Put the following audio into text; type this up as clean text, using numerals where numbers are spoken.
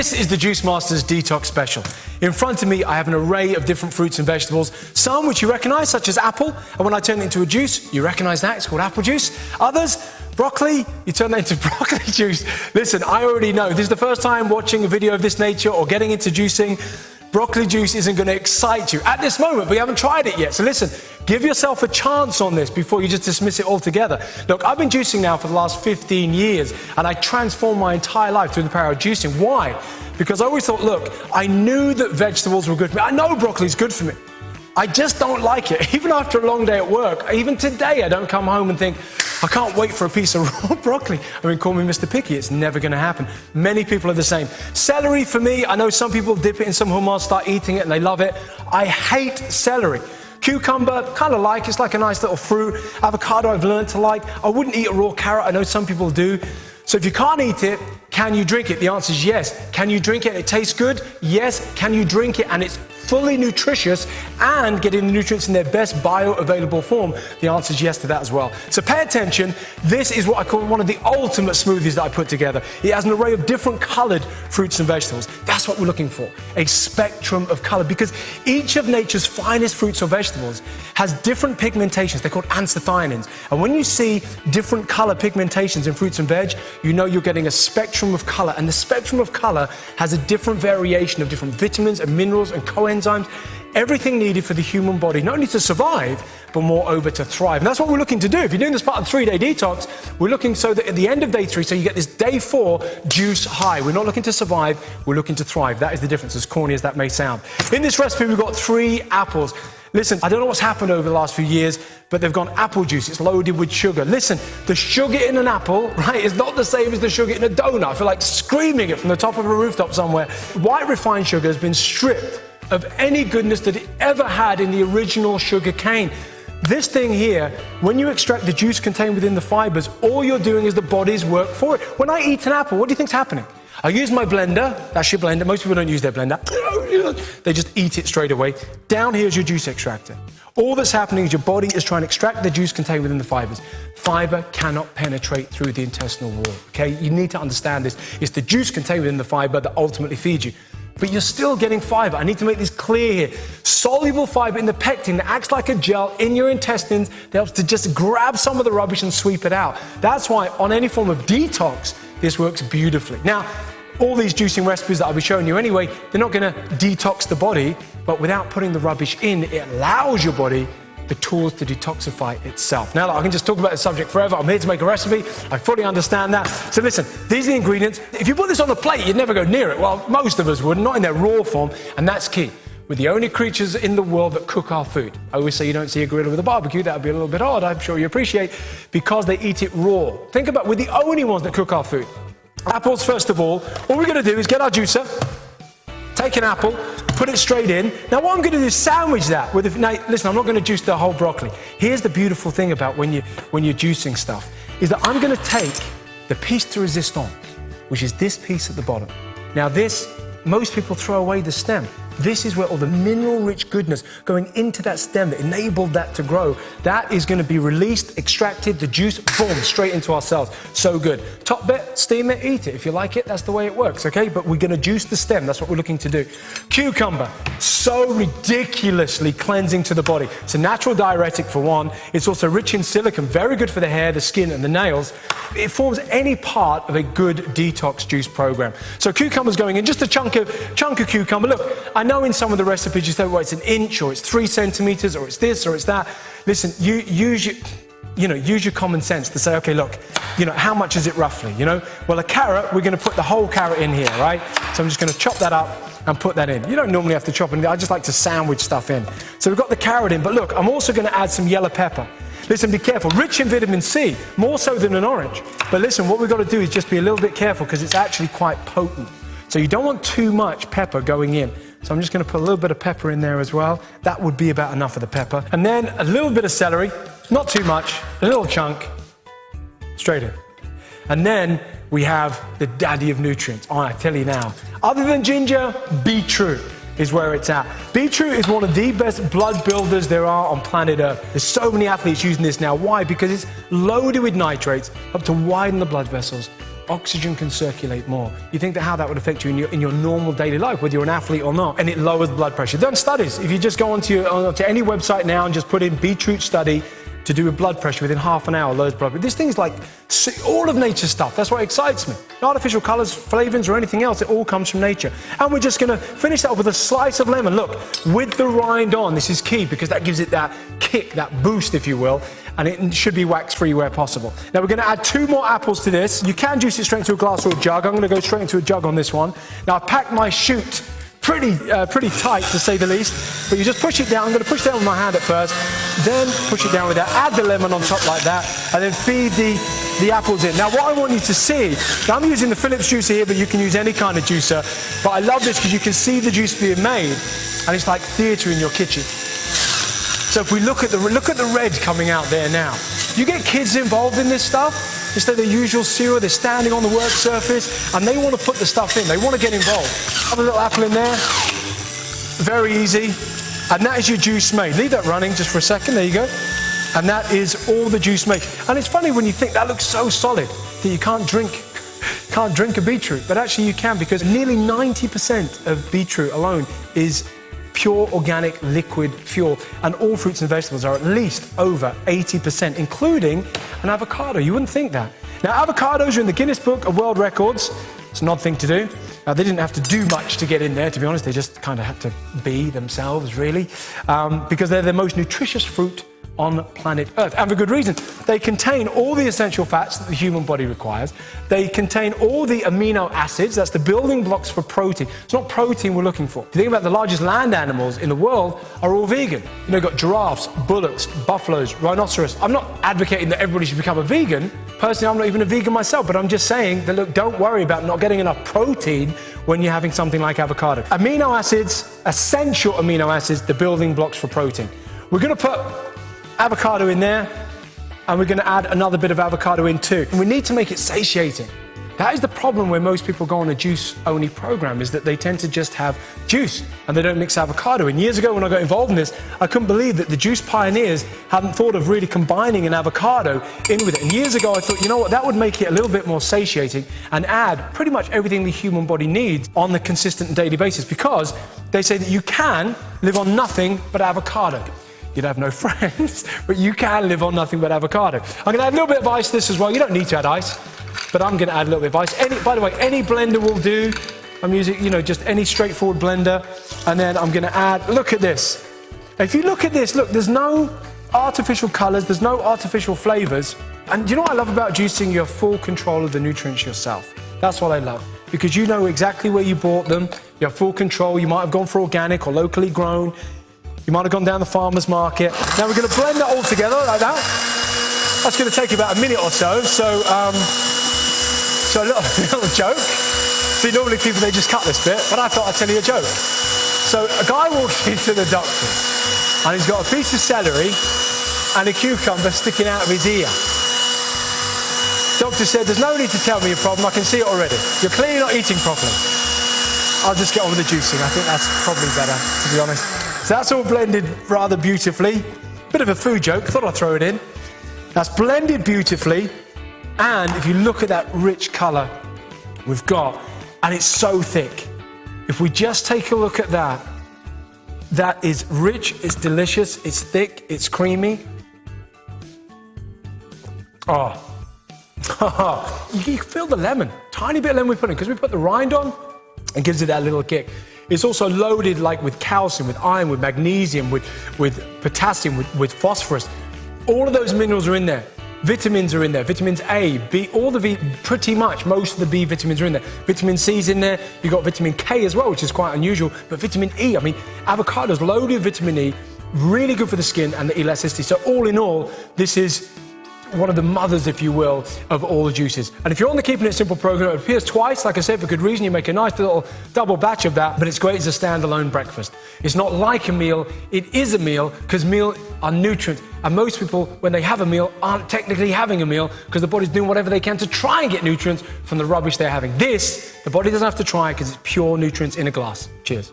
This is the Juice Masters Detox Special. In front of me, I have an array of different fruits and vegetables, some which you recognize, such as apple, and when I turn it into a juice, you recognize that, it's called apple juice. Others, broccoli, you turn that into broccoli juice. Listen, I already know, this is the first time watching a video of this nature or getting into juicing. Broccoli juice isn't going to excite you at this moment, but you haven't tried it yet. So listen, give yourself a chance on this before you just dismiss it altogether. Look, I've been juicing now for the last 15 years, and I transformed my entire life through the power of juicing. Why? Because I always thought, look, I knew that vegetables were good for me. I know broccoli's good for me. I just don't like it. Even after a long day at work, even today, I don't come home and think, I can't wait for a piece of raw broccoli. I mean, call me Mr. Picky, it's never going to happen. Many people are the same. Celery, for me, I know some people dip it in some hummus, start eating it, and they love it. I hate celery. Cucumber, kind of like, it's like a nice little fruit. Avocado, I've learned to like. I wouldn't eat a raw carrot, I know some people do. So if you can't eat it, can you drink it? The answer is yes. Can you drink it and it tastes good? Yes. Can you drink it and it's fully nutritious and getting the nutrients in their best bioavailable form? The answer is yes to that as well. So pay attention. This is what I call one of the ultimate smoothies that I put together. It has an array of different colored fruits and vegetables. That's what we're looking for, a spectrum of color, because each of nature's finest fruits or vegetables has different pigmentations. They're called anthocyanins. And when you see different color pigmentations in fruits and veg, you know you're getting a spectrum of color. And the spectrum of color has a different variation of different vitamins and minerals and coenzymes, everything needed for the human body, not only to survive, but moreover to thrive. And that's what we're looking to do. If you're doing this part of the 3-day detox, we're looking so that at the end of day 3, so you get this day 4 juice high. We're not looking to survive, we're looking to thrive. That is the difference, as corny as that may sound. In this recipe, we've got 3 apples. Listen, I don't know what's happened over the last few years, but they've gone apple juice. It's loaded with sugar. Listen, the sugar in an apple, right, is not the same as the sugar in a donut. I feel like screaming it from the top of a rooftop somewhere. White refined sugar has been stripped of any goodness that it ever had in the original sugar cane. This thing here, when you extract the juice contained within the fibers, all you're doing is the body's work for it. When I eat an apple, what do you think's happening? I use my blender, that's your blender. Most people don't use their blender. They just eat it straight away. Down here is your juice extractor. All that's happening is your body is trying to extract the juice contained within the fibers. Fiber cannot penetrate through the intestinal wall, okay? You need to understand this. It's the juice contained within the fiber that ultimately feeds you. But you're still getting fiber. I need to make this clear here. Soluble fiber in the pectin that acts like a gel in your intestines that helps to just grab some of the rubbish and sweep it out. That's why on any form of detox, this works beautifully. Now, all these juicing recipes that I'll be showing you anyway, they're not going to detox the body, but without putting the rubbish in, it allows your body the tools to detoxify itself. Now, I can just talk about the subject forever. I'm here to make a recipe. I fully understand that. So listen, these are the ingredients. If you put this on a plate, you'd never go near it. Well, most of us would, not in their raw form, and that's key. We're the only creatures in the world that cook our food. I always say you don't see a gorilla with a barbecue. That would be a little bit odd, I'm sure you appreciate, because they eat it raw. Think about it, we're the only ones that cook our food. Apples, first of all we're going to do is get our juicer, take an apple, put it straight in. Now what I'm going to do is sandwich that with now listen, I'm not going to juice the whole broccoli. Here's the beautiful thing about when you're juicing stuff, is that I'm going to take the piece de resistance, which is this piece at the bottom. Now this, most people throw away the stem. This is where all the mineral-rich goodness going into that stem that enabled that to grow, that is going to be released, extracted, the juice, boom, straight into our cells. So good. Top bit, steam it, eat it. If you like it, that's the way it works, okay? But we're going to juice the stem. That's what we're looking to do. Cucumber, so ridiculously cleansing to the body. It's a natural diuretic for one. It's also rich in silicon, very good for the hair, the skin, and the nails. It forms any part of a good detox juice program. So cucumber's going in, just a chunk of cucumber. Look, I know in some of the recipes you say, well, it's an inch, or it's 3 centimeters, or it's this, or it's that. Listen, use your common sense to say, okay, look, how much is it roughly, Well, a carrot, we're going to put the whole carrot in here, right? So I'm just going to chop that up and put that in. You don't normally have to chop anything. I just like to sandwich stuff in. So we've got the carrot in, but look, I'm also going to add some yellow pepper. Listen, be careful. Rich in vitamin C, more so than an orange. But listen, what we've got to do is just be a little bit careful because it's actually quite potent. So you don't want too much pepper going in. So I'm just going to put a little bit of pepper in there as well. That would be about enough of the pepper. And then a little bit of celery, not too much, a little chunk, straight in. And then we have the daddy of nutrients. Oh, I tell you now, other than ginger, beetroot is where it's at. Beetroot is one of the best blood builders there are on planet Earth. There's so many athletes using this now. Why? Because it's loaded with nitrates, up to widen the blood vessels, oxygen can circulate more. You think that how that would affect you in your normal daily life, whether you're an athlete or not, and it lowers blood pressure. Done studies. If you just go onto any website now and just put in beetroot study to do with blood pressure, within half an hour, lowers blood pressure. This thing's like all of nature's stuff. That's what excites me. No artificial colours, flavourings or anything else. It all comes from nature. And we're just going to finish that with a slice of lemon. Look, with the rind on. This is key because that gives it that kick, that boost, if you will. And it should be wax-free where possible. Now we're going to add 2 more apples to this. You can juice it straight into a glass or a jug. I'm going to go straight into a jug on this one. Now I packed my chute pretty tight, to say the least. But you just push it down. I'm going to push it down with my hand at first, then push it down with that. Add the lemon on top like that, and then feed the apples in. Now what I want you to see, now I'm using the Phillips juicer here, but you can use any kind of juicer. But I love this because you can see the juice being made, and it's like theatre in your kitchen. So if we look at the red coming out there now. You get kids involved in this stuff. Instead of the usual cereal, they're standing on the work surface and they want to put the stuff in. They want to get involved. Have a little apple in there. Very easy. And that is your juice made. Leave that running just for a second. There you go. And that is all the juice made. And it's funny when you think that looks so solid that you can't drink a beetroot. But actually you can, because nearly 90% of beetroot alone is pure organic liquid fuel, and all fruits and vegetables are at least over 80%, including an avocado. You wouldn't think that. Now, avocados are in the Guinness Book of World Records. It's an odd thing to do. They didn't have to do much to get in there, to be honest. They just kind of had to be themselves, really, because they're the most nutritious fruit on planet Earth, and for good reason. They contain all the essential fats that the human body requires. They contain all the amino acids, that's the building blocks for protein. It's not protein we're looking for. If you think about the largest land animals in the world are all vegan. You know, you've got giraffes, bullocks, buffaloes, rhinoceros. I'm not advocating that everybody should become a vegan. Personally, I'm not even a vegan myself, but I'm just saying that, look, don't worry about not getting enough protein when you're having something like avocado. Amino acids, essential amino acids, the building blocks for protein. We're going to put avocado in there, and we're going to add another bit of avocado in too. And we need to make it satiating. That is the problem where most people go on a juice-only program, is that they tend to just have juice and they don't mix avocado. And years ago when I got involved in this, I couldn't believe that the juice pioneers hadn't thought of really combining an avocado in with it. And years ago I thought, you know what, that would make it a little bit more satiating and add pretty much everything the human body needs on the consistent daily basis, because they say that you can live on nothing but avocado. You'd have no friends, but you can live on nothing but avocado. I'm going to add a little bit of ice to this as well. You don't need to add ice, but I'm going to add a little bit of ice. By the way, any blender will do. I'm using, just any straightforward blender. And then I'm going to add, look at this. If you look at this, look, there's no artificial colors, there's no artificial flavors. And you know what I love about juicing? You have full control of the nutrients yourself. That's what I love, because you know exactly where you bought them. You have full control. You might have gone for organic or locally grown. You might have gone down the farmer's market. Now we're going to blend that all together like that. That's going to take about a minute or so. So a little joke. See, normally people, they just cut this bit, but I thought I'd tell you a joke. So a guy walks into the doctor's and he's got a piece of celery and a cucumber sticking out of his ear. Doctor said, there's no need to tell me your problem, I can see it already. You're clearly not eating properly. I'll just get on with the juicing. I think that's probably better, to be honest. So that's all blended rather beautifully. Bit of a food joke, thought I'd throw it in. That's blended beautifully, and if you look at that rich colour we've got, and it's so thick. If we just take a look at that, that is rich, it's delicious, it's thick, it's creamy. Oh. You can feel the lemon, tiny bit of lemon we put in, because we put the rind on, it gives it that little kick. It's also loaded like with calcium, with iron, with magnesium, with potassium, with phosphorus. All of those minerals are in there. Vitamins are in there. Vitamins A, B, pretty much most of the B vitamins are in there. Vitamin C's in there. You've got vitamin K as well, which is quite unusual. But vitamin E, I mean, avocado's loaded with vitamin E, really good for the skin and the elasticity. So all in all, this is one of the mothers, if you will, of all the juices. And if you're on the Keeping It Simple program, it appears twice, like I said, for good reason. You make a nice little double batch of that, but it's great as a standalone breakfast. It's not like a meal, it is a meal, because meals are nutrients. And most people, when they have a meal, aren't technically having a meal, because the body's doing whatever they can to try and get nutrients from the rubbish they're having. This, the body doesn't have to try, because it's pure nutrients in a glass. Cheers.